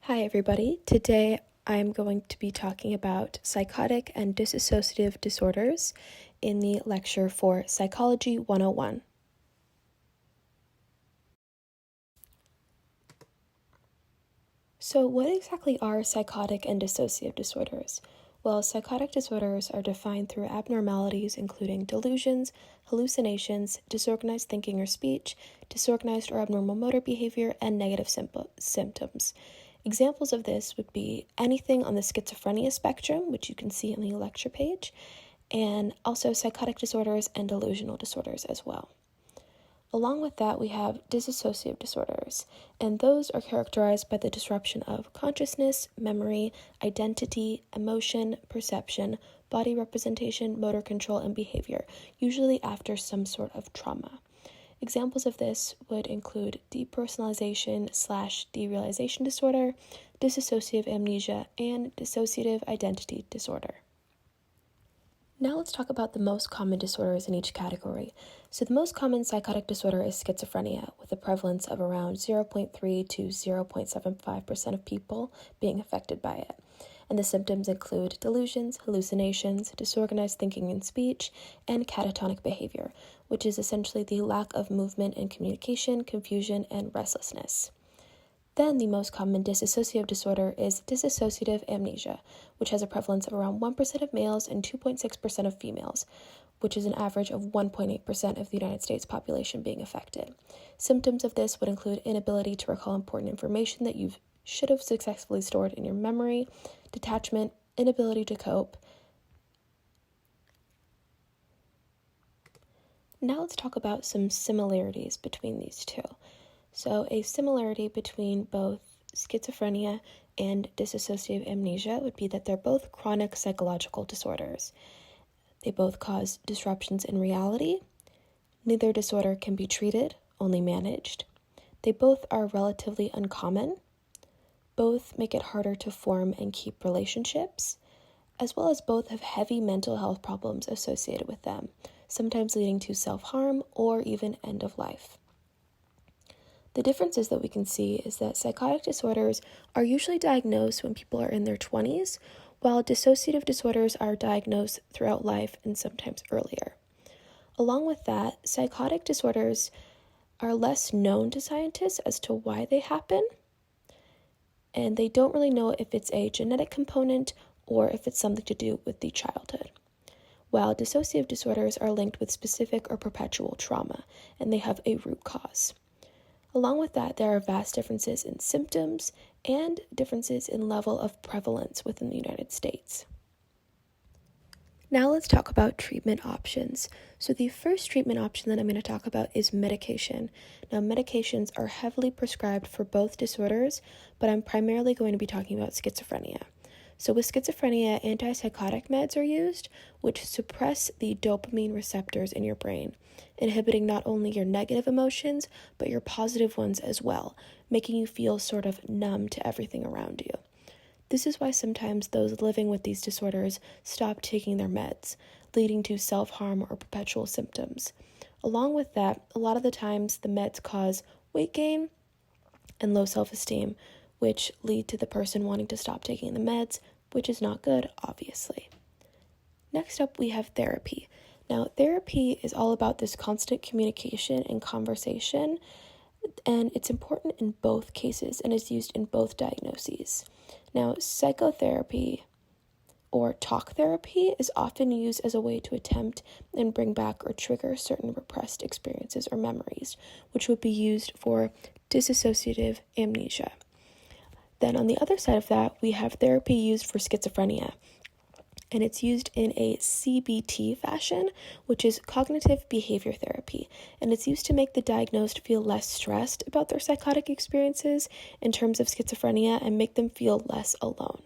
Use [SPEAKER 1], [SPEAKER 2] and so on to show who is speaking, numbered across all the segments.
[SPEAKER 1] Hi everybody, today I'm going to be talking about psychotic and dissociative disorders in the lecture for Psychology 101. So what exactly are psychotic and dissociative disorders? Well, psychotic disorders are defined through abnormalities including delusions, hallucinations, disorganized thinking or speech, disorganized or abnormal motor behavior, and negative symptoms. Examples of this would be anything on the schizophrenia spectrum, which you can see on the lecture page, and also psychotic disorders and delusional disorders as well. Along with that, we have dissociative disorders, and those are characterized by the disruption of consciousness, memory, identity, emotion, perception, body representation, motor control, and behavior, usually after some sort of trauma. Examples of this would include depersonalization/derealization disorder, dissociative amnesia, and dissociative identity disorder. Now let's talk about the most common disorders in each category. So the most common psychotic disorder is schizophrenia, with a prevalence of around 0.3 to 0.75% of people being affected by it. And the symptoms include delusions, hallucinations, disorganized thinking and speech, and catatonic behavior, which is essentially the lack of movement and communication, confusion, and restlessness. Then the most common dissociative disorder is dissociative amnesia, which has a prevalence of around 1% of males and 2.6% of females, which is an average of 1.8% of the United States population being affected. Symptoms of this would include inability to recall important information that you should have successfully stored in your memory, detachment, inability to cope. Now let's talk about some similarities between these two. So a similarity between both schizophrenia and dissociative amnesia would be that they're both chronic psychological disorders. They both cause disruptions in reality. Neither disorder can be treated, only managed. They both are relatively uncommon. Both make it harder to form and keep relationships, as well as both have heavy mental health problems associated with them, sometimes leading to self-harm or even end of life. The differences that we can see is that psychotic disorders are usually diagnosed when people are in their 20s, while dissociative disorders are diagnosed throughout life and sometimes earlier. Along with that, psychotic disorders are less known to scientists as to why they happen, and they don't really know if it's a genetic component or if it's something to do with the childhood. While dissociative disorders are linked with specific or perpetual trauma, and they have a root cause. Along with that, there are vast differences in symptoms and differences in level of prevalence within the United States. Now let's talk about treatment options. So the first treatment option that I'm going to talk about is medication. Now medications are heavily prescribed for both disorders, but I'm primarily going to be talking about schizophrenia. So with schizophrenia, antipsychotic meds are used, which suppress the dopamine receptors in your brain, inhibiting not only your negative emotions, but your positive ones as well, making you feel sort of numb to everything around you. This is why sometimes those living with these disorders stop taking their meds, leading to self-harm or perpetual symptoms. Along with that, a lot of the times the meds cause weight gain and low self-esteem, which lead to the person wanting to stop taking the meds, which is not good, obviously. Next up, we have therapy. Now, therapy is all about this constant communication and conversation, and it's important in both cases and is used in both diagnoses. Now, psychotherapy or talk therapy is often used as a way to attempt and bring back or trigger certain repressed experiences or memories, which would be used for dissociative amnesia. Then on the other side of that, we have therapy used for schizophrenia, and it's used in a CBT fashion, which is cognitive behavior therapy, and it's used to make the diagnosed feel less stressed about their psychotic experiences in terms of schizophrenia and make them feel less alone.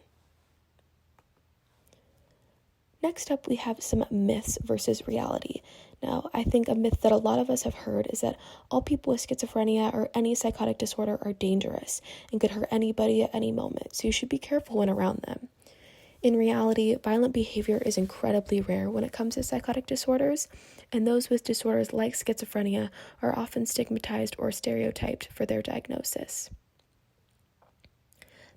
[SPEAKER 1] Next up, we have some myths versus reality. Now, I think a myth that a lot of us have heard is that all people with schizophrenia or any psychotic disorder are dangerous and could hurt anybody at any moment, so you should be careful when around them. In reality, violent behavior is incredibly rare when it comes to psychotic disorders, and those with disorders like schizophrenia are often stigmatized or stereotyped for their diagnosis.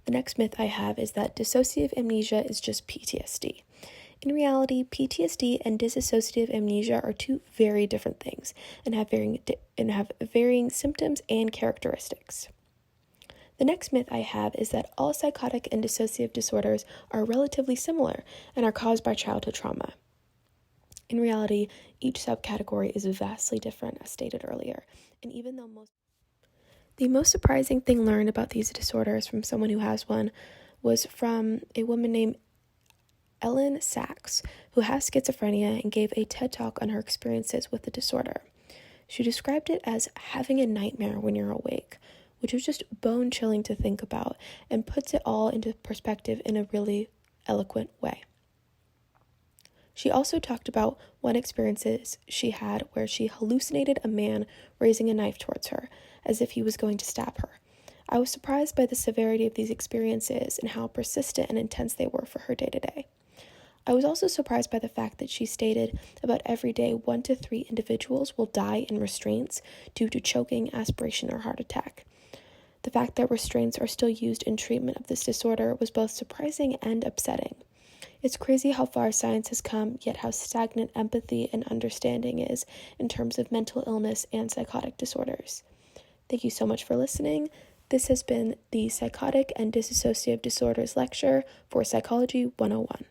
[SPEAKER 1] The next myth I have is that dissociative amnesia is just PTSD. In reality, PTSD and dissociative amnesia are two very different things and have varying symptoms and characteristics. The next myth I have is that all psychotic and dissociative disorders are relatively similar and are caused by childhood trauma. In reality, each subcategory is vastly different, as stated earlier, and even though the most surprising thing learned about these disorders from someone who has one was from a woman named Ellen Sachs, who has schizophrenia and gave a TED Talk on her experiences with the disorder. She described it as having a nightmare when you're awake, which was just bone-chilling to think about and puts it all into perspective in a really eloquent way. She also talked about one experiences she had where she hallucinated a man raising a knife towards her, as if he was going to stab her. I was surprised by the severity of these experiences and how persistent and intense they were for her day-to-day. I was also surprised by the fact that she stated about every day 1 to 3 individuals will die in restraints due to choking, aspiration, or heart attack. The fact that restraints are still used in treatment of this disorder was both surprising and upsetting. It's crazy how far science has come, yet how stagnant empathy and understanding is in terms of mental illness and psychotic disorders. Thank you so much for listening. This has been the Psychotic and Dissociative Disorders lecture for Psychology 101.